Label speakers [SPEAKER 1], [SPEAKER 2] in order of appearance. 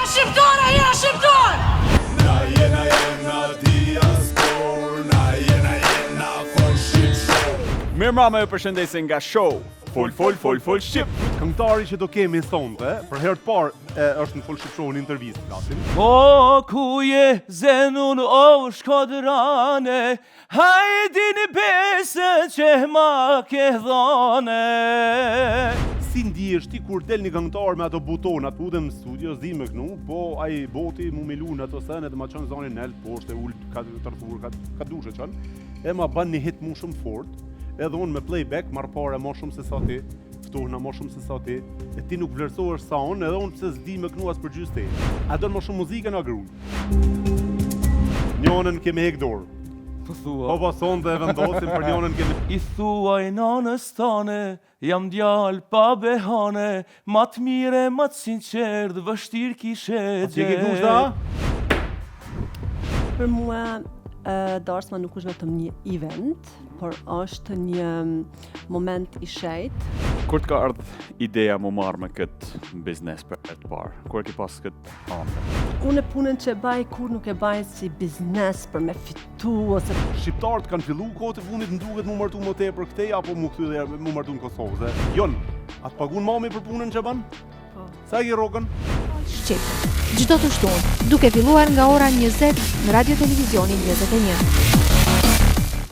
[SPEAKER 1] shqiptar, a jena shqiptar!
[SPEAKER 2] Na jena diaspor, na jena for shqip show.
[SPEAKER 3] Mirëmbrëma, ju përshëndesim nga show Full Shqip.
[SPEAKER 4] Këngëtari që do kemi sonte, për herë të parë është në Full Shqip Show në intervistë flasim.
[SPEAKER 5] O ku je zenun o shkodrane, hajdi një besë që ma ke dhane.
[SPEAKER 4] Si ndihesh ti kur del një këngëtar me ato butonat, udhem në studio, zi me kënu, po ai boti mu me lu në ato sene dhe ma qënë zonin nel, poshte, ull, ka tërthur, ka dushe qënë, e ma ban një hit mu shumë fort, edhe unë me playback marr pare ma shumë se sa ti, ftohna ma shumë se sa ti, e ti nuk vlerësohesh sa unë, edhe unë pse s'di me kënu as për gjys te. A do në ma shumë muzike nga grun? Njonën kemi hek dorë. Po pason dhe vendosim për njonën kemi...
[SPEAKER 5] I thuaj nanës tane, jam djal pa behane, ma të mire, ma të sinqert, vështir kishe gje.
[SPEAKER 4] Që ke kushta?
[SPEAKER 6] Për mua, Darsma nuk është vetëm një event, por është një moment i shejt.
[SPEAKER 3] Kur të ka ardhë ideja mu marrë me këtë biznes për e të parë? Kur e ki pas këtë ande?
[SPEAKER 6] Unë punën që e baj kur nuk e baj si biznes për me fitu ose...
[SPEAKER 4] Shqiptarët kanë fillu kohët e fundit nduket mu martu më tepër këtej apo mu këthy dhe mu martu në Kosovë? Se Jon, atë pagun mami për punën që ban?
[SPEAKER 6] Po.
[SPEAKER 4] Sa e ki rogën?
[SPEAKER 7] Shqip. Çdo të shtunë, duke filluar nga ora 20 në Radio Televizioni 21.